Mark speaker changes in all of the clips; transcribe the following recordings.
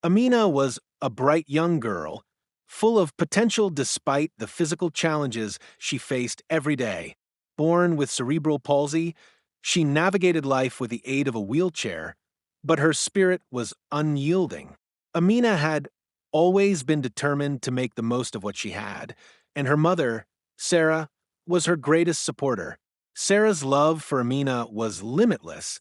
Speaker 1: Amina was a bright young girl, full of potential despite the physical challenges she faced every day. Born with cerebral palsy, she navigated life with the aid of a wheelchair, but her spirit was unyielding. Amina had always been determined to make the most of what she had, and her mother, Sarah, was her greatest supporter. Sarah's love for Amina was limitless,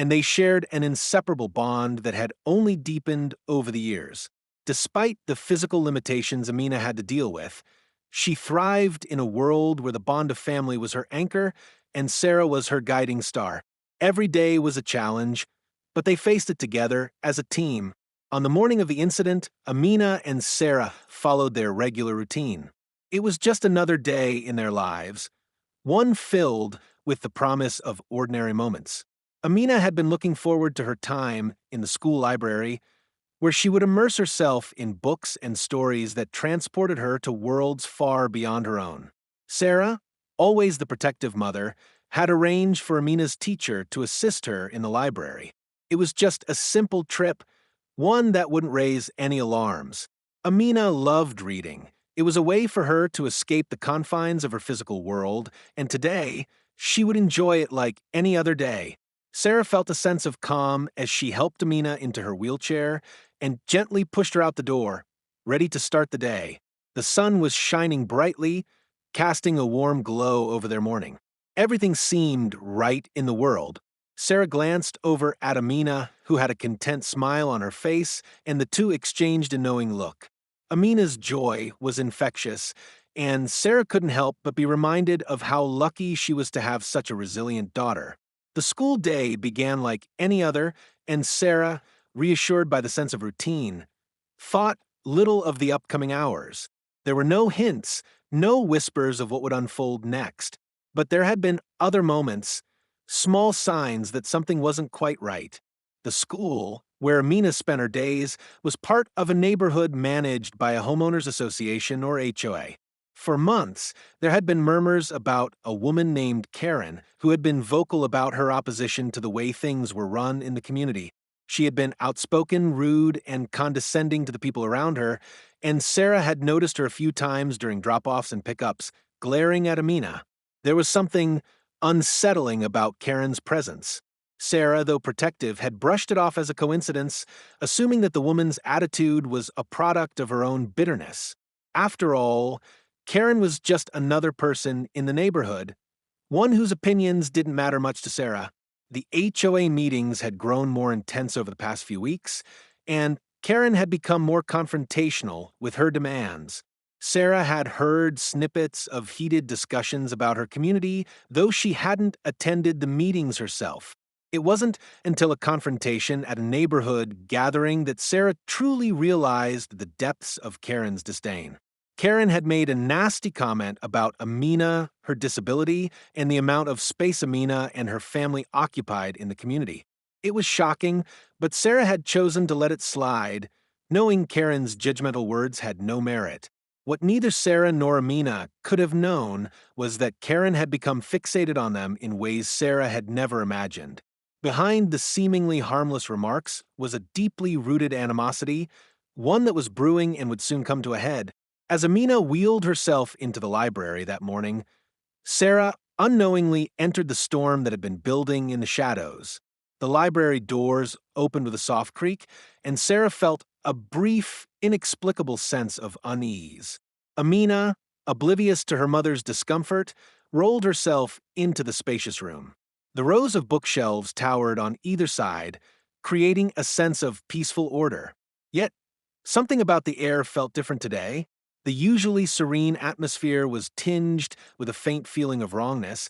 Speaker 1: and they shared an inseparable bond that had only deepened over the years. Despite the physical limitations Amina had to deal with, she thrived in a world where the bond of family was her anchor and Sarah was her guiding star. Every day was a challenge, but they faced it together as a team. On the morning of the incident, Amina and Sarah followed their regular routine. It was just another day in their lives, one filled with the promise of ordinary moments. Amina had been looking forward to her time in the school library, where she would immerse herself in books and stories that transported her to worlds far beyond her own. Sarah, always the protective mother, had arranged for Amina's teacher to assist her in the library. It was just a simple trip, one that wouldn't raise any alarms. Amina loved reading. It was a way for her to escape the confines of her physical world, and today, she would enjoy it like any other day. Sarah felt a sense of calm as she helped Amina into her wheelchair and gently pushed her out the door, ready to start the day. The sun was shining brightly, casting a warm glow over their morning. Everything seemed right in the world. Sarah glanced over at Amina, who had a content smile on her face, and the two exchanged a knowing look. Amina's joy was infectious, and Sarah couldn't help but be reminded of how lucky she was to have such a resilient daughter. The school day began like any other, and Sarah, reassured by the sense of routine, thought little of the upcoming hours. There were no hints, no whispers of what would unfold next, but there had been other moments, small signs that something wasn't quite right. The school, where Amina spent her days, was part of a neighborhood managed by a homeowners association or HOA. For months, there had been murmurs about a woman named Karen who had been vocal about her opposition to the way things were run in the community. She had been outspoken, rude, and condescending to the people around her, and Sarah had noticed her a few times during drop-offs and pickups, glaring at Amina. There was something unsettling about Karen's presence. Sarah, though protective, had brushed it off as a coincidence, assuming that the woman's attitude was a product of her own bitterness. After all, Karen was just another person in the neighborhood, one whose opinions didn't matter much to Sarah. The HOA meetings had grown more intense over the past few weeks, and Karen had become more confrontational with her demands. Sarah had heard snippets of heated discussions about her community, though she hadn't attended the meetings herself. It wasn't until a confrontation at a neighborhood gathering that Sarah truly realized the depths of Karen's disdain. Karen had made a nasty comment about Amina, her disability, and the amount of space Amina and her family occupied in the community. It was shocking, but Sarah had chosen to let it slide, knowing Karen's judgmental words had no merit. What neither Sarah nor Amina could have known was that Karen had become fixated on them in ways Sarah had never imagined. Behind the seemingly harmless remarks was a deeply rooted animosity, one that was brewing and would soon come to a head. As Amina wheeled herself into the library that morning, Sarah unknowingly entered the storm that had been building in the shadows. The library doors opened with a soft creak, and Sarah felt a brief, inexplicable sense of unease. Amina, oblivious to her mother's discomfort, rolled herself into the spacious room. The rows of bookshelves towered on either side, creating a sense of peaceful order. Yet, something about the air felt different today. The usually serene atmosphere was tinged with a faint feeling of wrongness,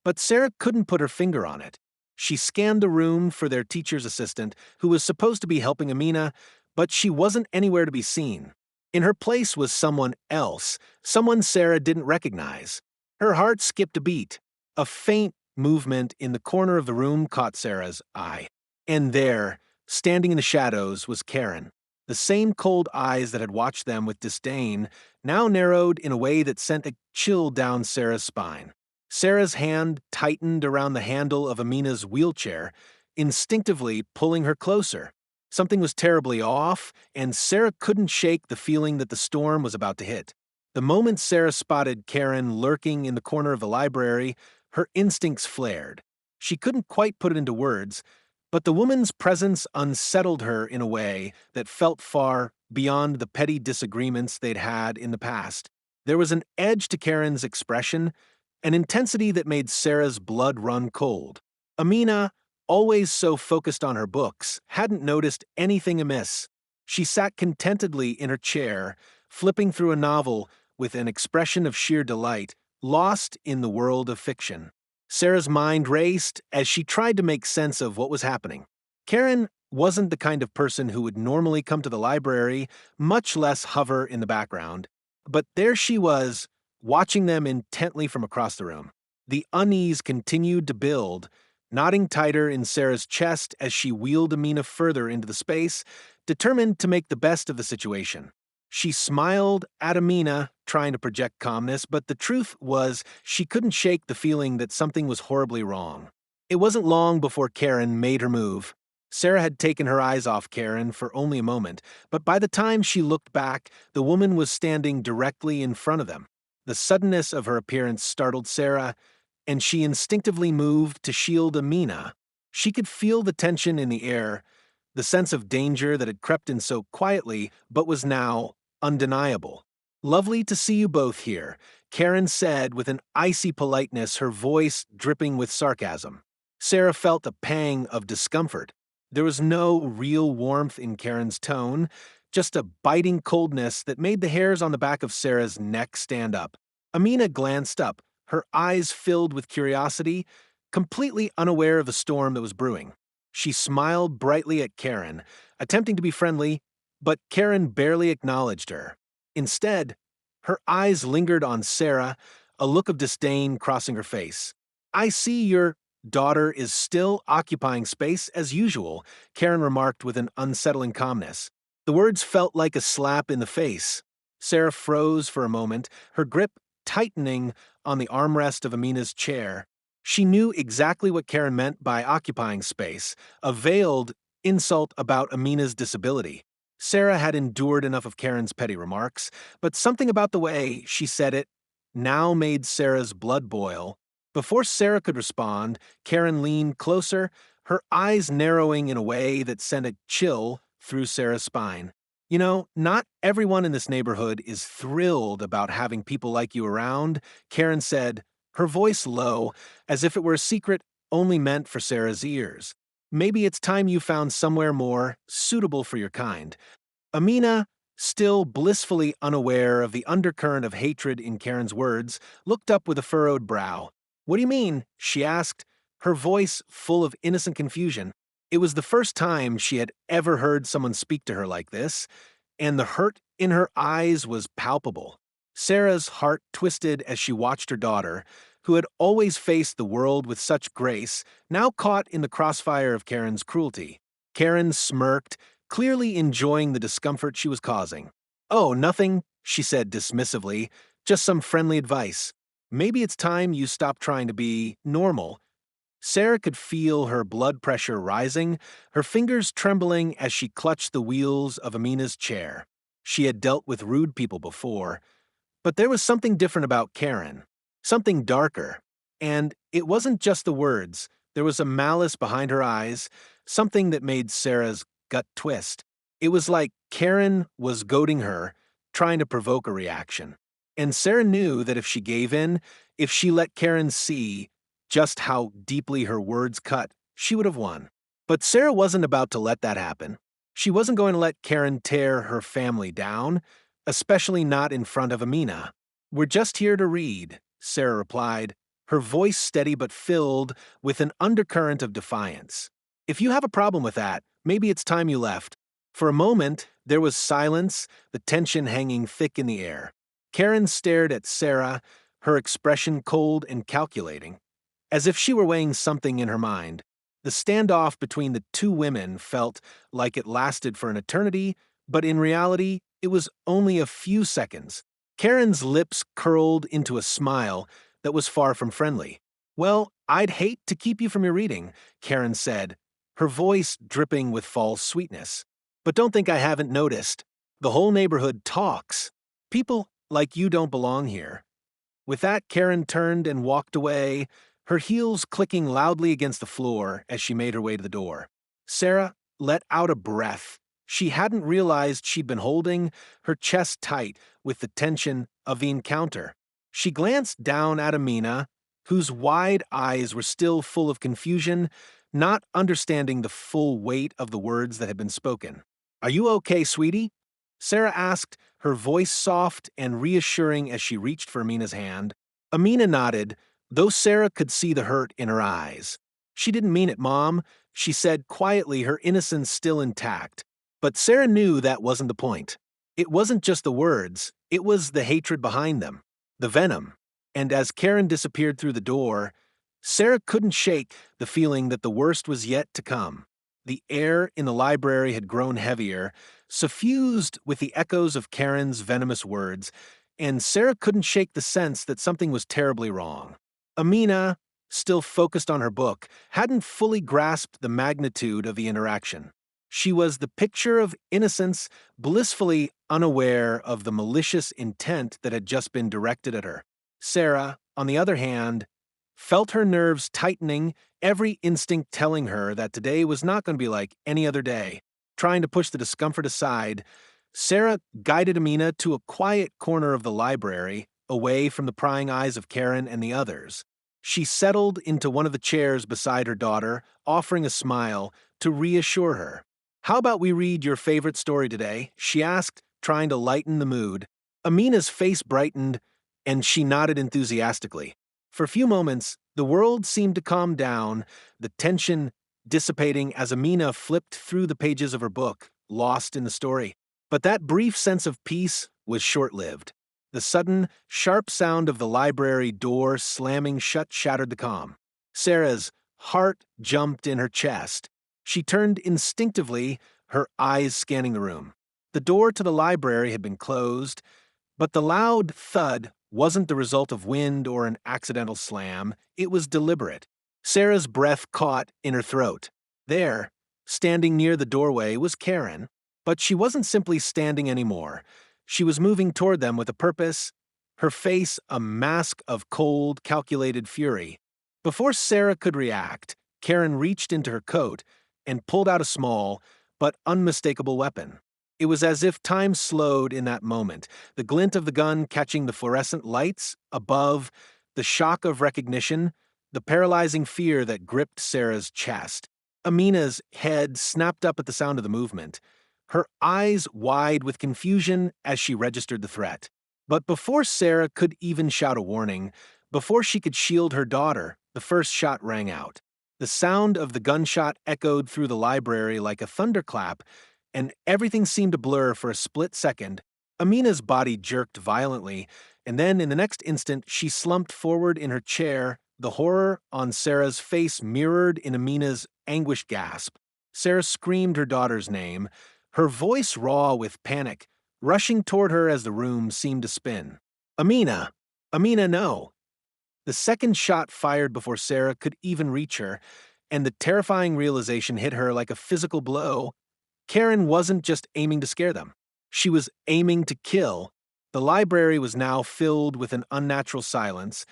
Speaker 1: but Sarah couldn't put her finger on it. She scanned the room for their teacher's assistant, who was supposed to be helping Amina, but she wasn't anywhere to be seen. In her place was someone else, someone Sarah didn't recognize. Her heart skipped a beat. A faint movement in the corner of the room caught Sarah's eye. And there, standing in the shadows, was Karen. The same cold eyes that had watched them with disdain now narrowed in a way that sent a chill down Sarah's spine. Sarah's hand tightened around the handle of Amina's wheelchair, instinctively pulling her closer. Something was terribly off, and Sarah couldn't shake the feeling that the storm was about to hit. The moment Sarah spotted Karen lurking in the corner of the library, her instincts flared. She couldn't quite put it into words, but the woman's presence unsettled her in a way that felt far beyond the petty disagreements they'd had in the past. There was an edge to Karen's expression, an intensity that made Sarah's blood run cold. Amina, always so focused on her books, hadn't noticed anything amiss. She sat contentedly in her chair, flipping through a novel with an expression of sheer delight, lost in the world of fiction. Sarah's mind raced as she tried to make sense of what was happening. Karen wasn't the kind of person who would normally come to the library, much less hover in the background. But there she was, watching them intently from across the room. The unease continued to build, knotting tighter in Sarah's chest as she wheeled Amina further into the space, determined to make the best of the situation. She smiled at Amina, trying to project calmness, but the truth was she couldn't shake the feeling that something was horribly wrong. It wasn't long before Karen made her move. Sarah had taken her eyes off Karen for only a moment, but by the time she looked back, the woman was standing directly in front of them. The suddenness of her appearance startled Sarah, and she instinctively moved to shield Amina. She could feel the tension in the air, the sense of danger that had crept in so quietly but was now undeniable. "Lovely to see you both here," Karen said with an icy politeness, her voice dripping with sarcasm. Sarah felt a pang of discomfort. There was no real warmth in Karen's tone, just a biting coldness that made the hairs on the back of Sarah's neck stand up. Amina glanced up, her eyes filled with curiosity, completely unaware of the storm that was brewing. She smiled brightly at Karen, attempting to be friendly, but Karen barely acknowledged her. Instead, her eyes lingered on Sarah, a look of disdain crossing her face. "I see your daughter is still occupying space as usual," Karen remarked with an unsettling calmness. The words felt like a slap in the face. Sarah froze for a moment, her grip tightening on the armrest of Amina's chair. She knew exactly what Karen meant by occupying space, a veiled insult about Amina's disability. Sarah had endured enough of Karen's petty remarks, but something about the way she said it now made Sarah's blood boil. Before Sarah could respond, Karen leaned closer, her eyes narrowing in a way that sent a chill through Sarah's spine. "You know, not everyone in this neighborhood is thrilled about having people like you around," Karen said, her voice low, as if it were a secret only meant for Sarah's ears. "Maybe it's time you found somewhere more suitable for your kind." Amina, still blissfully unaware of the undercurrent of hatred in Karen's words, looked up with a furrowed brow. "What do you mean?" she asked, her voice full of innocent confusion. It was the first time she had ever heard someone speak to her like this, and the hurt in her eyes was palpable. Sarah's heart twisted as she watched her daughter, who had always faced the world with such grace, now caught in the crossfire of Karen's cruelty. Karen smirked, clearly enjoying the discomfort she was causing. "Oh, nothing," she said dismissively, "just some friendly advice. Maybe it's time you stopped trying to be normal." Sarah could feel her blood pressure rising, her fingers trembling as she clutched the wheels of Amina's chair. She had dealt with rude people before, but there was something different about Karen, something darker. And it wasn't just the words, there was a malice behind her eyes, something that made Sarah's gut twist. It was like Karen was goading her, trying to provoke a reaction. And Sarah knew that if she gave in, if she let Karen see just how deeply her words cut, she would have won. But Sarah wasn't about to let that happen. She wasn't going to let Karen tear her family down, especially not in front of Amina. "We're just here to read," Sarah replied, her voice steady but filled with an undercurrent of defiance. "If you have a problem with that, maybe it's time you left." For a moment, there was silence, the tension hanging thick in the air. Karen stared at Sarah, her expression cold and calculating, as if she were weighing something in her mind. The standoff between the two women felt like it lasted for an eternity, but in reality, it was only a few seconds. Karen's lips curled into a smile that was far from friendly. "Well, I'd hate to keep you from your reading," Karen said, her voice dripping with false sweetness. "But don't think I haven't noticed. The whole neighborhood talks. People like you don't belong here." With that, Karen turned and walked away, her heels clicking loudly against the floor as she made her way to the door. Sarah let out a breath. She hadn't realized she'd been holding her chest tight with the tension of the encounter. She glanced down at Amina, whose wide eyes were still full of confusion, not understanding the full weight of the words that had been spoken. "Are you okay, sweetie?" Sarah asked, her voice soft and reassuring as she reached for Amina's hand. Amina nodded, though Sarah could see the hurt in her eyes. "She didn't mean it, Mom," she said quietly, her innocence still intact. But Sarah knew that wasn't the point. It wasn't just the words, it was the hatred behind them, the venom. And as Karen disappeared through the door, Sarah couldn't shake the feeling that the worst was yet to come. The air in the library had grown heavier, suffused with the echoes of Karen's venomous words, and Sarah couldn't shake the sense that something was terribly wrong. Amina, still focused on her book, hadn't fully grasped the magnitude of the interaction. She was the picture of innocence, blissfully unaware of the malicious intent that had just been directed at her. Sarah, on the other hand, felt her nerves tightening, every instinct telling her that today was not going to be like any other day. Trying to push the discomfort aside, Sarah guided Amina to a quiet corner of the library, away from the prying eyes of Karen and the others. She settled into one of the chairs beside her daughter, offering a smile to reassure her. "How about we read your favorite story today?" she asked, trying to lighten the mood. Amina's face brightened, and she nodded enthusiastically. For a few moments, the world seemed to calm down, the tension dissipating as Amina flipped through the pages of her book, lost in the story. But that brief sense of peace was short-lived. The sudden, sharp sound of the library door slamming shut shattered the calm. Sarah's heart jumped in her chest. She turned instinctively, her eyes scanning the room. The door to the library had been closed, but the loud thud wasn't the result of wind or an accidental slam. It was deliberate. Sarah's breath caught in her throat. There, standing near the doorway, was Karen. But she wasn't simply standing anymore. She was moving toward them with a purpose, her face a mask of cold, calculated fury. Before Sarah could react, Karen reached into her coat and pulled out a small but unmistakable weapon. It was as if time slowed in that moment, the glint of the gun catching the fluorescent lights above, the shock of recognition, the paralyzing fear that gripped Sarah's chest. Amina's head snapped up at the sound of the movement, her eyes wide with confusion as she registered the threat. But before Sarah could even shout a warning, before she could shield her daughter, the first shot rang out. The sound of the gunshot echoed through the library like a thunderclap, and everything seemed to blur for a split second. Amina's body jerked violently, and then in the next instant she slumped forward in her chair, the horror on Sarah's face mirrored in Amina's anguished gasp. Sarah screamed her daughter's name, her voice raw with panic, rushing toward her as the room seemed to spin. "Amina! Amina, no!" The second shot fired before Sarah could even reach her, and the terrifying realization hit her like a physical blow. Karen wasn't just aiming to scare them. She was aiming to kill. The library was now filled with an unnatural silence,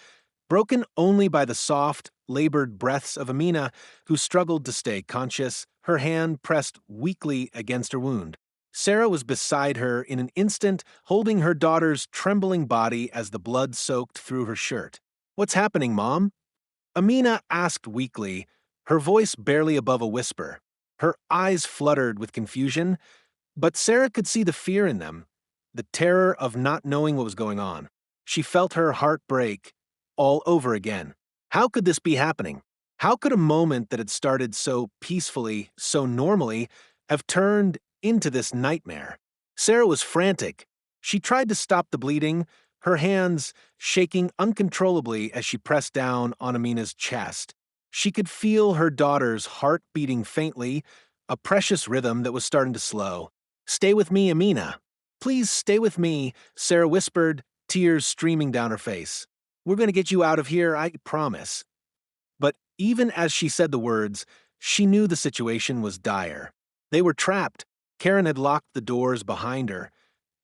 Speaker 1: broken only by the soft, labored breaths of Amina, who struggled to stay conscious, her hand pressed weakly against her wound. Sarah was beside her in an instant, holding her daughter's trembling body as the blood soaked through her shirt. "What's happening, Mom?" Amina asked weakly, her voice barely above a whisper. Her eyes fluttered with confusion, but Sarah could see the fear in them, the terror of not knowing what was going on. She felt her heart break all over again. How could this be happening? How could a moment that had started so peacefully, so normally, have turned into this nightmare? Sarah was frantic. She tried to stop the bleeding, her hands shaking uncontrollably as she pressed down on Amina's chest. She could feel her daughter's heart beating faintly, a precious rhythm that was starting to slow. "Stay with me, Amina. Please stay with me," Sarah whispered, tears streaming down her face. "We're going to get you out of here, I promise." But even as she said the words, She knew the situation was dire. They were trapped. Karen had locked the doors behind her,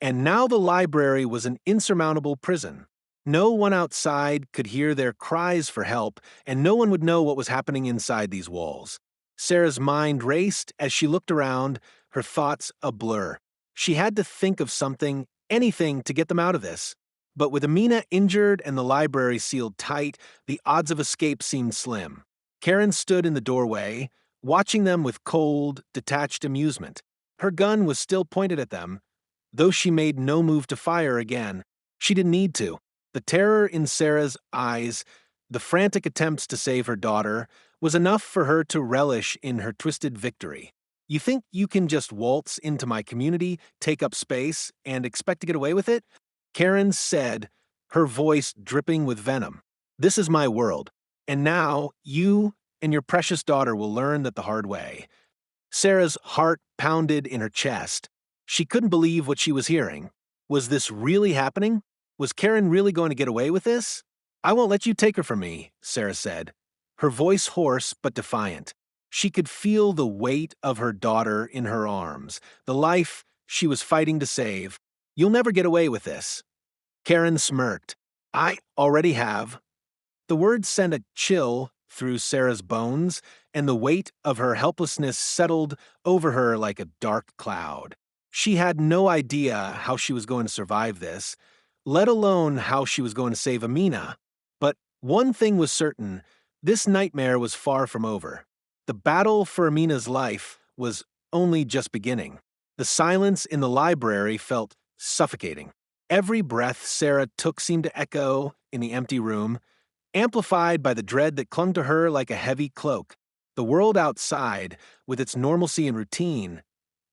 Speaker 1: and now the library was an insurmountable prison. No one outside could hear their cries for help, and no one would know what was happening inside these walls. Sarah's mind raced as she looked around, her thoughts a blur. She had to think of something, anything, to get them out of this. But with Amina injured and the library sealed tight, the odds of escape seemed slim. Karen stood in the doorway, watching them with cold, detached amusement. Her gun was still pointed at them, though she made no move to fire again. She didn't need to. The terror in Sarah's eyes, the frantic attempts to save her daughter, was enough for her to relish in her twisted victory. You think you can just waltz into my community, take up space, and expect to get away with it? Karen said, her voice dripping with venom. This is my world, and now you and your precious daughter will learn that the hard way. Sarah's heart pounded in her chest. She couldn't believe what she was hearing. Was this really happening? Was Karen really going to get away with this? I won't let you take her from me, Sarah said, her voice hoarse but defiant. She could feel the weight of her daughter in her arms, the life she was fighting to save. You'll never get away with this. Karen smirked. I already have. The words sent a chill through Sarah's bones, and the weight of her helplessness settled over her like a dark cloud. She had no idea how she was going to survive this, let alone how she was going to save Amina. But one thing was certain, this nightmare was far from over. The battle for Amina's life was only just beginning. The silence in the library felt suffocating. Every breath Sarah took seemed to echo in the empty room, amplified by the dread that clung to her like a heavy cloak. The world outside, with its normalcy and routine,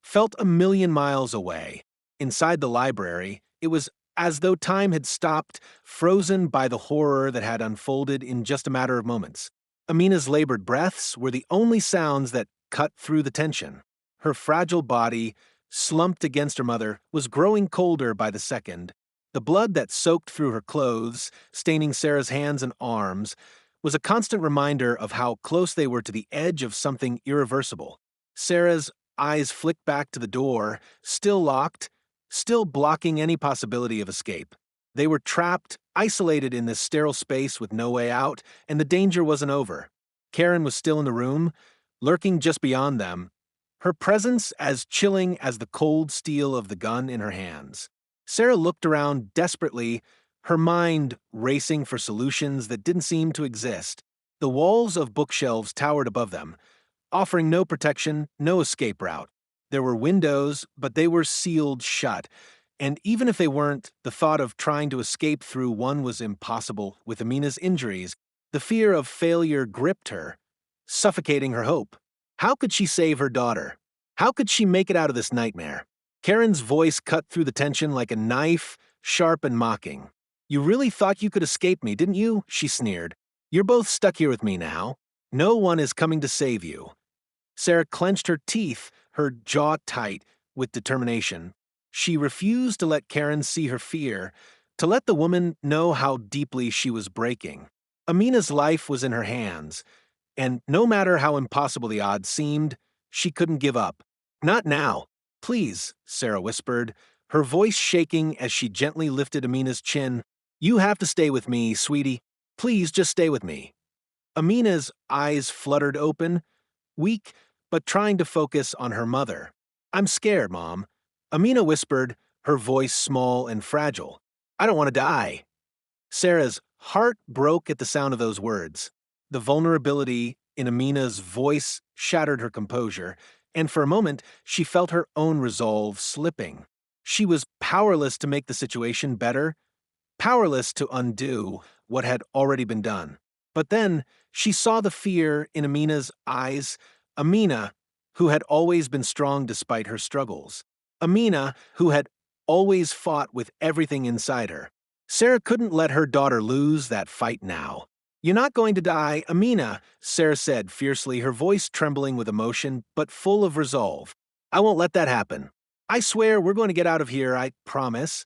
Speaker 1: felt a million miles away. Inside the library, it was as though time had stopped, frozen by the horror that had unfolded in just a matter of moments. Amina's labored breaths were the only sounds that cut through the tension. Her fragile body, slumped against her mother, was growing colder by the second. The blood that soaked through her clothes, staining Sarah's hands and arms, was a constant reminder of how close they were to the edge of something irreversible. Sarah's eyes flicked back to the door, still locked, still blocking any possibility of escape. They were trapped, isolated in this sterile space with no way out, and the danger wasn't over. Karen was still in the room, lurking just beyond them, her presence as chilling as the cold steel of the gun in her hands. Sarah looked around desperately, her mind racing for solutions that didn't seem to exist. The walls of bookshelves towered above them, offering no protection, no escape route. There were windows, but they were sealed shut, and even if they weren't, the thought of trying to escape through one was impossible. With Amina's injuries, the fear of failure gripped her, suffocating her hope. How could she save her daughter? How could she make it out of this nightmare? Karen's voice cut through the tension like a knife, sharp and mocking. You really thought you could escape me, didn't you? She sneered. You're both stuck here with me now. No one is coming to save you. Sarah clenched her teeth, her jaw tight, with determination. She refused to let Karen see her fear, to let the woman know how deeply she was breaking. Amina's life was in her hands, and no matter how impossible the odds seemed, she couldn't give up. Not now. Please, Sarah whispered, her voice shaking as she gently lifted Amina's chin. You have to stay with me, sweetie. Please just stay with me. Amina's eyes fluttered open, weak, but trying to focus on her mother. I'm scared, Mom. Amina whispered, her voice small and fragile. I don't want to die. Sarah's heart broke at the sound of those words. The vulnerability in Amina's voice shattered her composure, and for a moment she felt her own resolve slipping. She was powerless to make the situation better, powerless to undo what had already been done. But then she saw the fear in Amina's eyes, Amina, who had always been strong despite her struggles. Amina, who had always fought with everything inside her. Sarah couldn't let her daughter lose that fight now. You're not going to die, Amina, Sarah said fiercely, her voice trembling with emotion but full of resolve. I won't let that happen. I swear we're going to get out of here, I promise.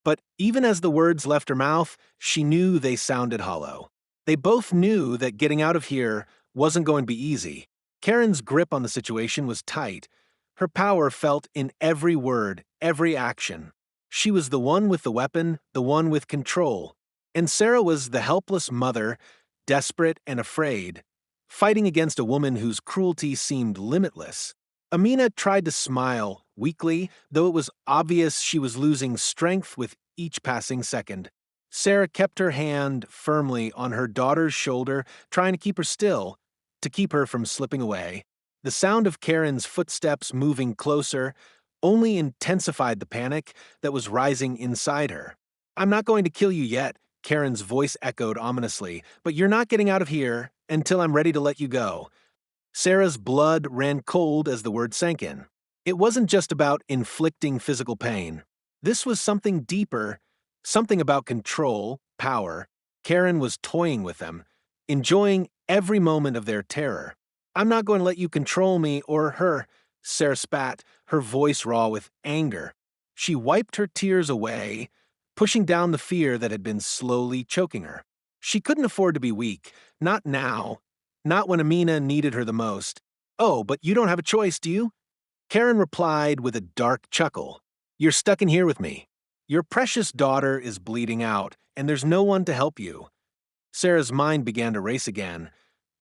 Speaker 1: But even as the words left her mouth, she knew they sounded hollow. They both knew that getting out of here wasn't going to be easy. Karen's grip on the situation was tight. Her power felt in every word, every action. She was the one with the weapon, the one with control. And Sarah was the helpless mother, desperate and afraid, fighting against a woman whose cruelty seemed limitless. Amina tried to smile, weakly, though it was obvious she was losing strength with each passing second. Sarah kept her hand firmly on her daughter's shoulder, trying to keep her still, to keep her from slipping away. The sound of Karen's footsteps moving closer only intensified the panic that was rising inside her. "I'm not going to kill you yet," Karen's voice echoed ominously, "but you're not getting out of here until I'm ready to let you go." Sarah's blood ran cold as the word sank in. It wasn't just about inflicting physical pain. This was something deeper, something about control, power. Karen was toying with them, enjoying every moment of their terror. "I'm not going to let you control me or her," Sarah spat, her voice raw with anger. She wiped her tears away, pushing down the fear that had been slowly choking her. She couldn't afford to be weak, not now. Not when Amina needed her the most. "Oh, but you don't have a choice, do you?" Karen replied with a dark chuckle. "You're stuck in here with me. Your precious daughter is bleeding out, and there's no one to help you." Sarah's mind began to race again.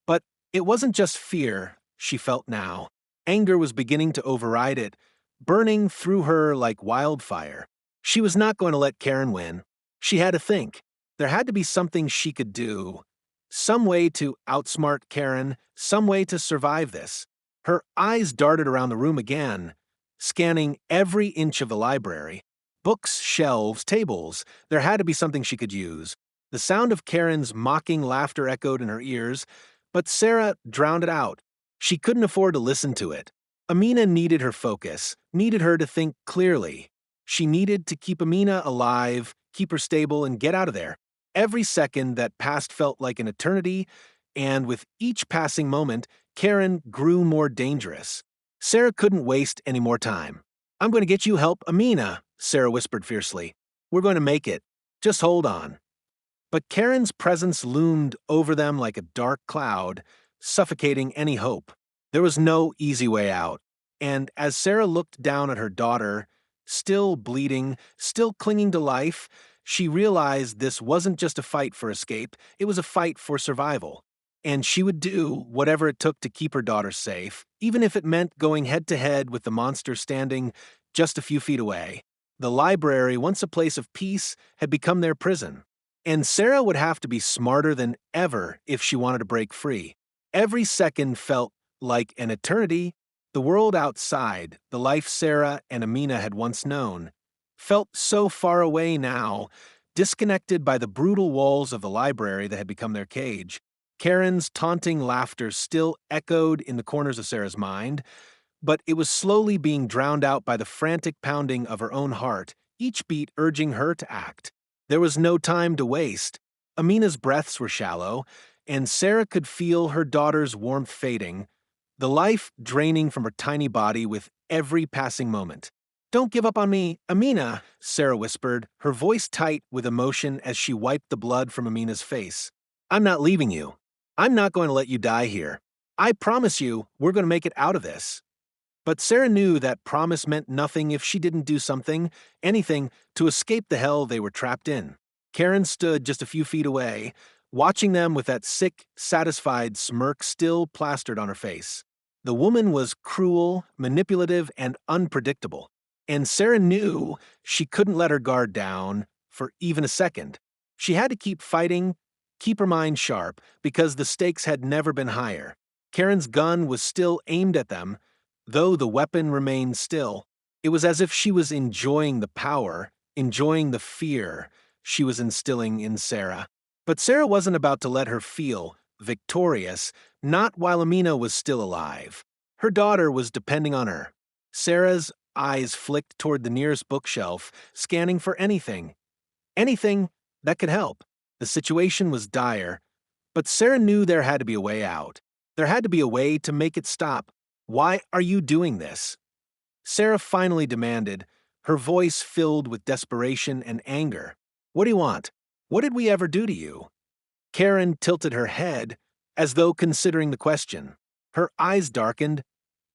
Speaker 1: But it wasn't just fear she felt now. Anger was beginning to override it, burning through her like wildfire. She was not going to let Karen win. She had to think. There had to be something she could do. Some way to outsmart Karen, some way to survive this. Her eyes darted around the room again, scanning every inch of the library. Books, shelves, tables. There had to be something she could use. The sound of Karen's mocking laughter echoed in her ears, but Sarah drowned it out. She couldn't afford to listen to it. Amina needed her focus, needed her to think clearly. She needed to keep Amina alive, keep her stable, and get out of there. Every second that passed felt like an eternity, and with each passing moment, Karen grew more dangerous. Sarah couldn't waste any more time. "I'm going to get you help, Amina," Sarah whispered fiercely. "We're going to make it. Just hold on." But Karen's presence loomed over them like a dark cloud, suffocating any hope. There was no easy way out. And as Sarah looked down at her daughter, still bleeding, still clinging to life, she realized this wasn't just a fight for escape, it was a fight for survival. And she would do whatever it took to keep her daughter safe, even if it meant going head-to-head with the monster standing just a few feet away. The library, once a place of peace, had become their prison. And Sarah would have to be smarter than ever if she wanted to break free. Every second felt like an eternity. The world outside, the life Sarah and Amina had once known, felt so far away now, disconnected by the brutal walls of the library that had become their cage. Karen's taunting laughter still echoed in the corners of Sarah's mind, but it was slowly being drowned out by the frantic pounding of her own heart, each beat urging her to act. There was no time to waste. Amina's breaths were shallow, and Sarah could feel her daughter's warmth fading, the life draining from her tiny body with every passing moment. "Don't give up on me, Amina," Sarah whispered, her voice tight with emotion as she wiped the blood from Amina's face. "I'm not leaving you. I'm not going to let you die here. I promise you, we're going to make it out of this." But Sarah knew that promise meant nothing if she didn't do something, anything, to escape the hell they were trapped in. Karen stood just a few feet away, watching them with that sick, satisfied smirk still plastered on her face. The woman was cruel, manipulative, and unpredictable. And Sarah knew she couldn't let her guard down for even a second. She had to keep fighting, keep her mind sharp, because the stakes had never been higher. Karen's gun was still aimed at them, though the weapon remained still. It was as if she was enjoying the power, enjoying the fear she was instilling in Sarah. But Sarah wasn't about to let her feel victorious, not while Amina was still alive. Her daughter was depending on her. Sarah's eyes flicked toward the nearest bookshelf, scanning for anything that could help. The situation was dire, but Sarah knew there had to be a way out. There had to be a way to make it stop. "Why are you doing this?" Sarah finally demanded, her voice filled with desperation and anger. "What do you want? What did we ever do to you?" Karen tilted her head, as though considering the question. Her eyes darkened,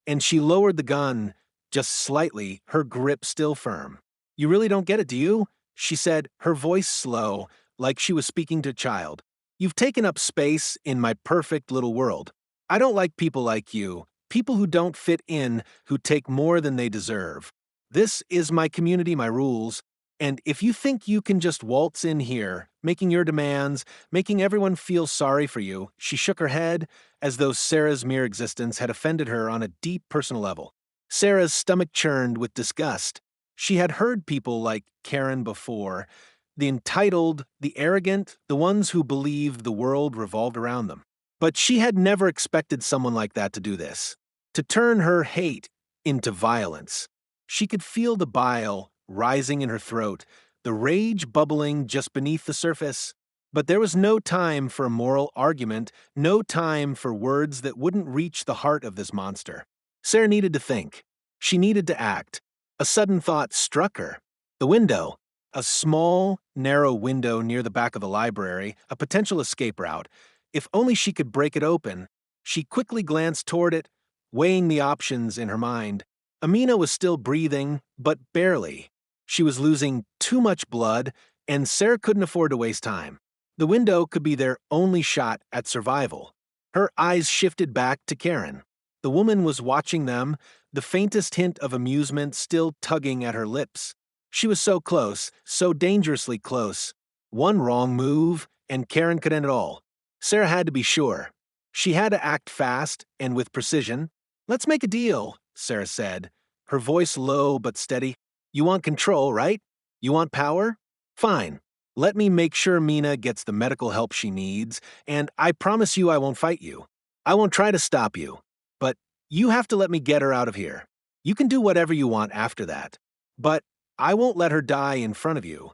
Speaker 1: and she lowered the gun just slightly, her grip still firm. "You really don't get it, do you?" she said, her voice slow, like she was speaking to a child. "You've taken up space in my perfect little world. I don't like people like you, people who don't fit in, who take more than they deserve. This is my community, my rules, and if you think you can just waltz in here, making your demands, making everyone feel sorry for you," she shook her head, as though Sarah's mere existence had offended her on a deep personal level. Sarah's stomach churned with disgust. She had heard people like Karen before, the entitled, the arrogant, the ones who believed the world revolved around them. But she had never expected someone like that to do this, to turn her hate into violence. She could feel the bile rising in her throat, the rage bubbling just beneath the surface. But there was no time for a moral argument, no time for words that wouldn't reach the heart of this monster. Sarah needed to think. She needed to act. A sudden thought struck her. The window. A small, narrow window near the back of the library, a potential escape route. If only she could break it open. She quickly glanced toward it, weighing the options in her mind. Amina was still breathing, but barely. She was losing too much blood, and Sarah couldn't afford to waste time. The window could be their only shot at survival. Her eyes shifted back to Karen. The woman was watching them, the faintest hint of amusement still tugging at her lips. She was so close, so dangerously close. One wrong move, and Karen could end it all. Sarah had to be sure. She had to act fast and with precision. "Let's make a deal," Sarah said, her voice low but steady. "You want control, right? You want power? Fine. Let me make sure Mina gets the medical help she needs, and I promise you I won't fight you. I won't try to stop you. But you have to let me get her out of here. You can do whatever you want after that. But I won't let her die in front of you."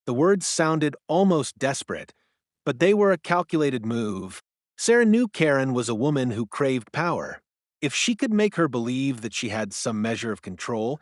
Speaker 1: The words sounded almost desperate, but they were a calculated move. Sarah knew Karen was a woman who craved power. If she could make her believe that she had some measure of control,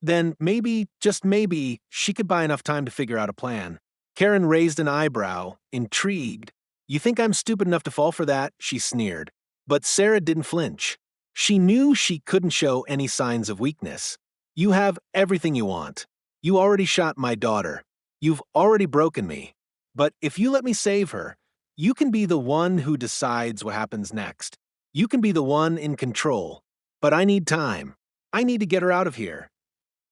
Speaker 1: then maybe, just maybe, she could buy enough time to figure out a plan. Karen raised an eyebrow, intrigued. "You think I'm stupid enough to fall for that?" she sneered. But Sarah didn't flinch. She knew she couldn't show any signs of weakness. "You have everything you want. You already shot my daughter. You've already broken me. But if you let me save her, you can be the one who decides what happens next. You can be the one in control. But I need time. I need to get her out of here."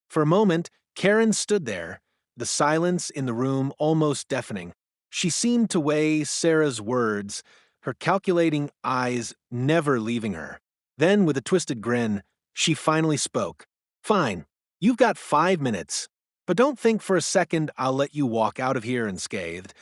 Speaker 1: For a moment, Karen stood there, the silence in the room almost deafening. She seemed to weigh Sarah's words, her calculating eyes never leaving her. Then, with a twisted grin, she finally spoke. "Fine, you've got 5 minutes. But don't think for a second I'll let you walk out of here unscathed."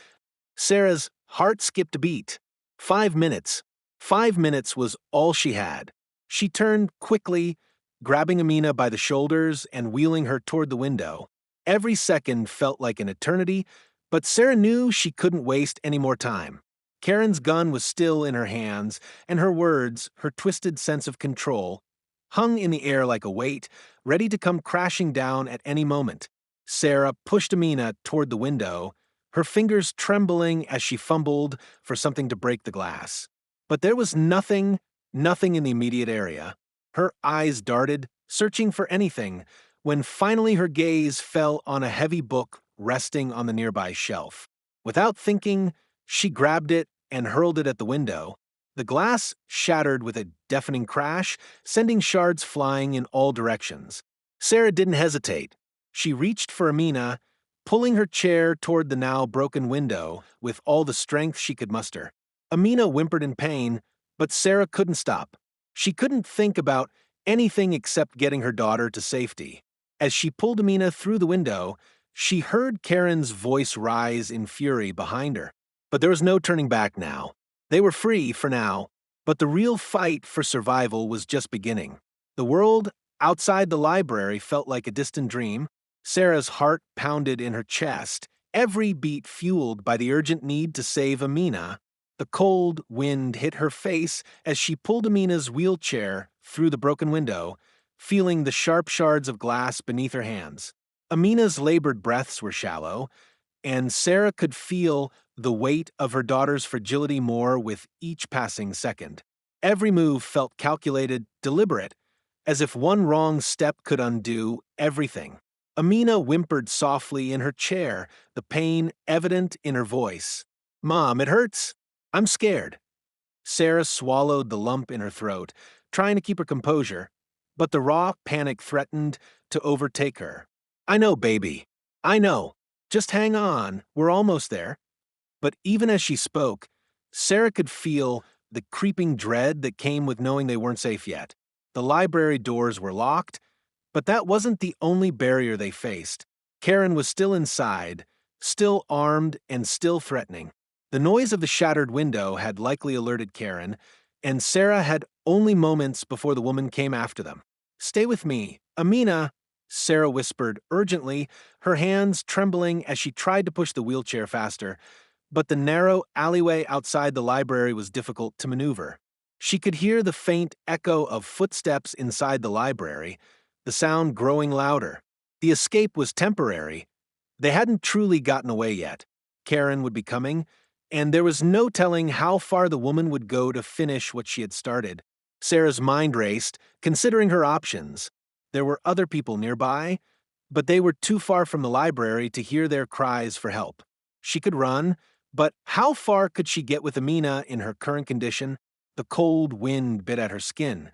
Speaker 1: Sarah's heart skipped a beat. 5 minutes. 5 minutes was all she had. She turned quickly, grabbing Amina by the shoulders and wheeling her toward the window. Every second felt like an eternity, but Sarah knew she couldn't waste any more time. Karen's gun was still in her hands, and her words, her twisted sense of control, hung in the air like a weight, ready to come crashing down at any moment. Sarah pushed Amina toward the window, her fingers trembling as she fumbled for something to break the glass. But there was nothing in the immediate area. Her eyes darted, searching for anything, when finally her gaze fell on a heavy book resting on the nearby shelf. Without thinking, she grabbed it and hurled it at the window. The glass shattered with a deafening crash, sending shards flying in all directions. Sarah didn't hesitate. She reached for Amina, pulling her chair toward the now broken window with all the strength she could muster. Amina whimpered in pain, but Sarah couldn't stop. She couldn't think about anything except getting her daughter to safety. As she pulled Amina through the window, she heard Karen's voice rise in fury behind her. But there was no turning back now. They were free for now, but the real fight for survival was just beginning. The world outside the library felt like a distant dream. Sarah's heart pounded in her chest, every beat fueled by the urgent need to save Amina. The cold wind hit her face as she pulled Amina's wheelchair through the broken window, feeling the sharp shards of glass beneath her hands. Amina's labored breaths were shallow, and Sarah could feel the weight of her daughter's fragility more with each passing second. Every move felt calculated, deliberate, as if one wrong step could undo everything. Amina whimpered softly in her chair, the pain evident in her voice. "Mom, it hurts. I'm scared." Sarah swallowed the lump in her throat, trying to keep her composure, but the raw panic threatened to overtake her. "I know, baby. I know. Just hang on. We're almost there." But even as she spoke, Sarah could feel the creeping dread that came with knowing they weren't safe yet. The library doors were locked, but that wasn't the only barrier they faced. Karen was still inside, still armed and still threatening. The noise of the shattered window had likely alerted Karen, and Sarah had only moments before the woman came after them. "Stay with me. Amina," Sarah whispered urgently, her hands trembling as she tried to push the wheelchair faster, but the narrow alleyway outside the library was difficult to maneuver. She could hear the faint echo of footsteps inside the library, the sound growing louder. The escape was temporary. They hadn't truly gotten away yet. Karen would be coming, and there was no telling how far the woman would go to finish what she had started. Sarah's mind raced, considering her options. There were other people nearby, but they were too far from the library to hear their cries for help. She could run, but how far could she get with Amina in her current condition? The cold wind bit at her skin,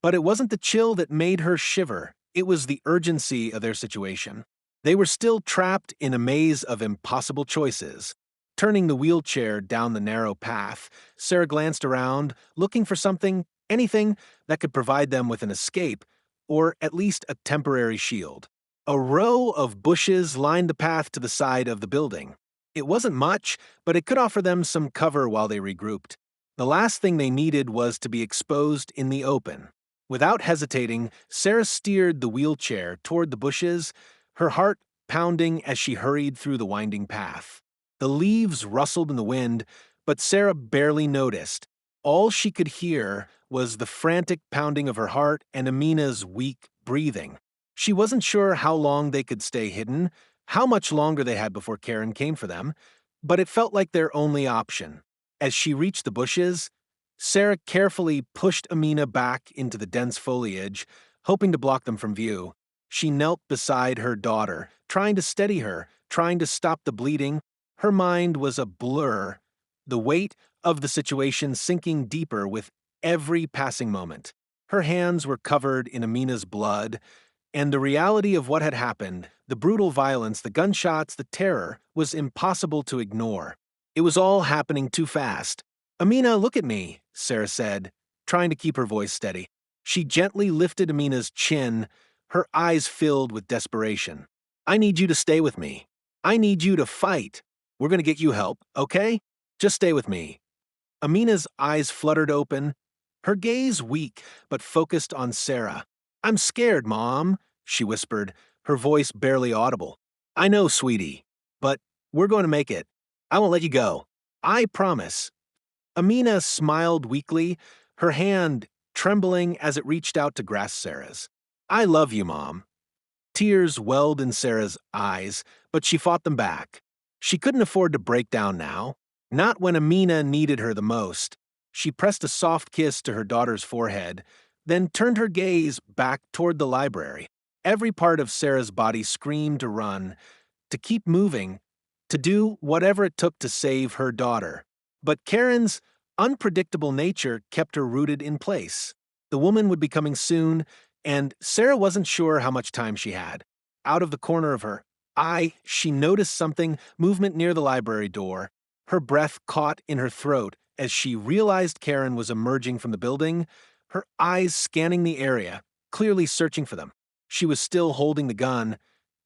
Speaker 1: but it wasn't the chill that made her shiver. It was the urgency of their situation. They were still trapped in a maze of impossible choices. Turning the wheelchair down the narrow path, Sarah glanced around, looking for something, anything, that could provide them with an escape, or at least a temporary shield. A row of bushes lined the path to the side of the building. It wasn't much, but it could offer them some cover while they regrouped. The last thing they needed was to be exposed in the open. Without hesitating, Sarah steered the wheelchair toward the bushes, her heart pounding as she hurried through the winding path. The leaves rustled in the wind, but Sarah barely noticed. All she could hear was the frantic pounding of her heart and Amina's weak breathing. She wasn't sure how long they could stay hidden, how much longer they had before Karen came for them, but it felt like their only option. As she reached the bushes, Sarah carefully pushed Amina back into the dense foliage, hoping to block them from view. She knelt beside her daughter, trying to steady her, trying to stop the bleeding. Her mind was a blur, the weight of the situation sinking deeper with every passing moment. Her hands were covered in Amina's blood, and the reality of what had happened, the brutal violence, the gunshots, the terror, was impossible to ignore. It was all happening too fast. "Amina, look at me," Sarah said, trying to keep her voice steady. She gently lifted Amina's chin, her eyes filled with desperation. "I need you to stay with me. I need you to fight. We're going to get you help, okay? Just stay with me." Amina's eyes fluttered open, her gaze weak but focused on Sarah. "I'm scared, Mom," she whispered, her voice barely audible. "I know, sweetie, but we're going to make it. I won't let you go. I promise." Amina smiled weakly, her hand trembling as it reached out to grasp Sarah's. "I love you, Mom." Tears welled in Sarah's eyes, but she fought them back. She couldn't afford to break down now, not when Amina needed her the most. She pressed a soft kiss to her daughter's forehead, then turned her gaze back toward the library. Every part of Sarah's body screamed to run, to keep moving, to do whatever it took to save her daughter. But Karen's unpredictable nature kept her rooted in place. The woman would be coming soon, and Sarah wasn't sure how much time she had. Out of the corner of her eye, she noticed something, movement near the library door. Her breath caught in her throat as she realized Karen was emerging from the building, her eyes scanning the area, clearly searching for them. She was still holding the gun,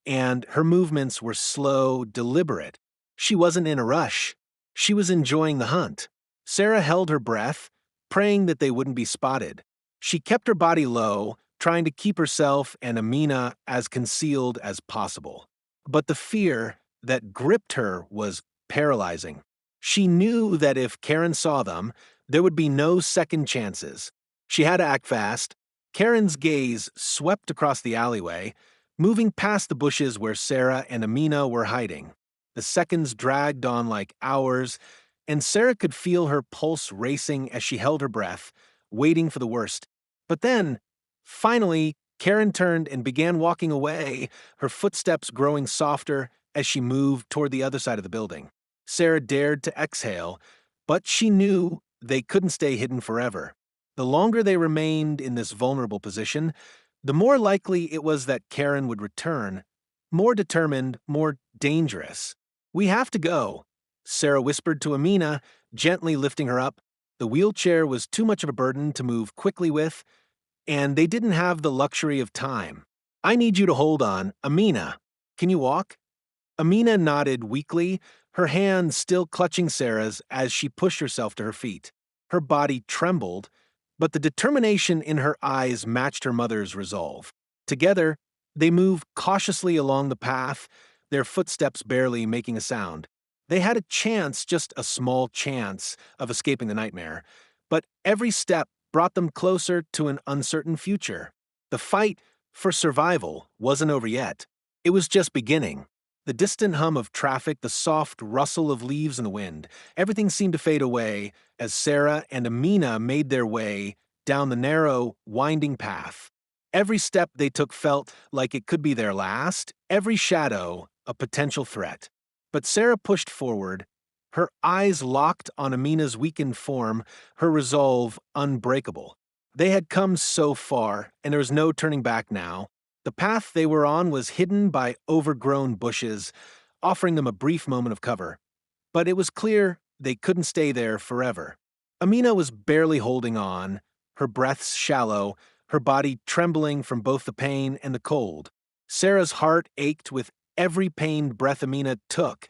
Speaker 1: and her movements were slow, deliberate. She wasn't in a rush. She was enjoying the hunt. Sarah held her breath, praying that they wouldn't be spotted. She kept her body low, trying to keep herself and Amina as concealed as possible. But the fear that gripped her was paralyzing. She knew that if Karen saw them, there would be no second chances. She had to act fast. Karen's gaze swept across the alleyway, moving past the bushes where Sarah and Amina were hiding. The seconds dragged on like hours, and Sarah could feel her pulse racing as she held her breath, waiting for the worst. But then, finally, Karen turned and began walking away, her footsteps growing softer as she moved toward the other side of the building. Sarah dared to exhale, but she knew they couldn't stay hidden forever. The longer they remained in this vulnerable position, the more likely it was that Karen would return, more determined, more dangerous. "We have to go," Sarah whispered to Amina, gently lifting her up. The wheelchair was too much of a burden to move quickly with, and they didn't have the luxury of time. "I need you to hold on. Amina, can you walk?" Amina nodded weakly, her hand still clutching Sarah's as she pushed herself to her feet. Her body trembled, but the determination in her eyes matched her mother's resolve. Together, they moved cautiously along the path, their footsteps barely making a sound. They had a chance, just a small chance, of escaping the nightmare, but every step brought them closer to an uncertain future. The fight for survival wasn't over yet. It was just beginning. The distant hum of traffic, the soft rustle of leaves in the wind, everything seemed to fade away as Sarah and Amina made their way down the narrow, winding path. Every step they took felt like it could be their last, every shadow a potential threat. But Sarah pushed forward, her eyes locked on Amina's weakened form, her resolve unbreakable. They had come so far, and there was no turning back now. The path they were on was hidden by overgrown bushes, offering them a brief moment of cover. But it was clear they couldn't stay there forever. Amina was barely holding on, her breaths shallow, her body trembling from both the pain and the cold. Sarah's heart ached with every pained breath Amina took,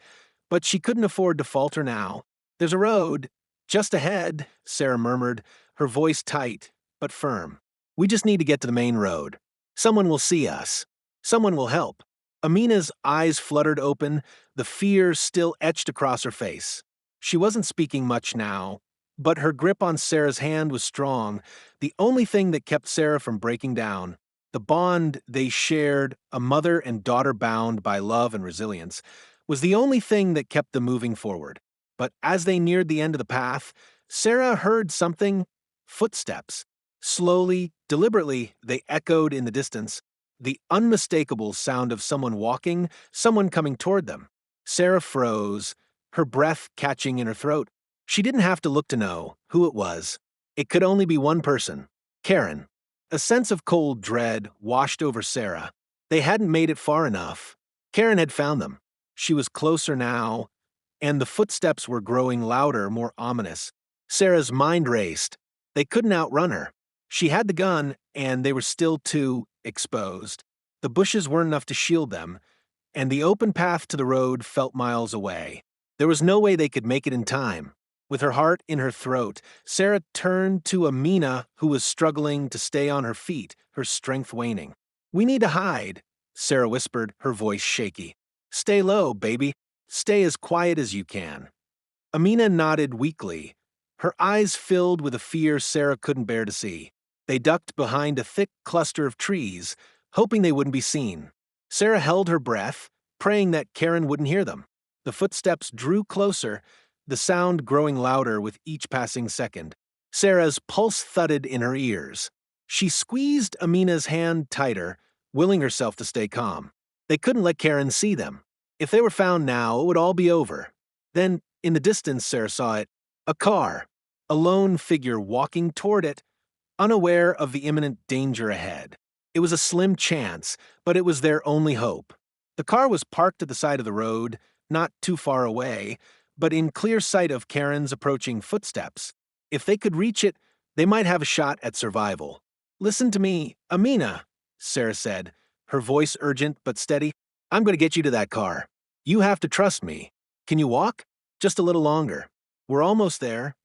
Speaker 1: but she couldn't afford to falter now. "There's a road just ahead," Sarah murmured, her voice tight but firm. "We just need to get to the main road. Someone will see us. Someone will help." Amina's eyes fluttered open, the fear still etched across her face. She wasn't speaking much now, but her grip on Sarah's hand was strong, the only thing that kept Sarah from breaking down. The bond they shared, a mother and daughter bound by love and resilience, was the only thing that kept them moving forward. But as they neared the end of the path, Sarah heard something: footsteps. Slowly, deliberately, they echoed in the distance, the unmistakable sound of someone walking, someone coming toward them. Sarah froze, her breath catching in her throat. She didn't have to look to know who it was. It could only be one person: Karen. A sense of cold dread washed over Sarah. They hadn't made it far enough. Karen had found them. She was closer now, and the footsteps were growing louder, more ominous. Sarah's mind raced. They couldn't outrun her. She had the gun, and they were still too exposed. The bushes weren't enough to shield them, and the open path to the road felt miles away. There was no way they could make it in time. With her heart in her throat, Sarah turned to Amina, who was struggling to stay on her feet, her strength waning. "We need to hide," Sarah whispered, her voice shaky. "Stay low, baby. Stay as quiet as you can." Amina nodded weakly, her eyes filled with a fear Sarah couldn't bear to see. They ducked behind a thick cluster of trees, hoping they wouldn't be seen. Sarah held her breath, praying that Karen wouldn't hear them. The footsteps drew closer, the sound growing louder with each passing second. Sarah's pulse thudded in her ears. She squeezed Amina's hand tighter, willing herself to stay calm. They couldn't let Karen see them. If they were found now, it would all be over. Then, in the distance, Sarah saw it: a car, a lone figure walking toward it, unaware of the imminent danger ahead. It was a slim chance, but it was their only hope. The car was parked at the side of the road, not too far away, but in clear sight of Karen's approaching footsteps. If they could reach it, they might have a shot at survival. "Listen to me, Amina," Sarah said, her voice urgent but steady. "I'm going to get you to that car. You have to trust me. Can you walk? Just a little longer. We're almost there."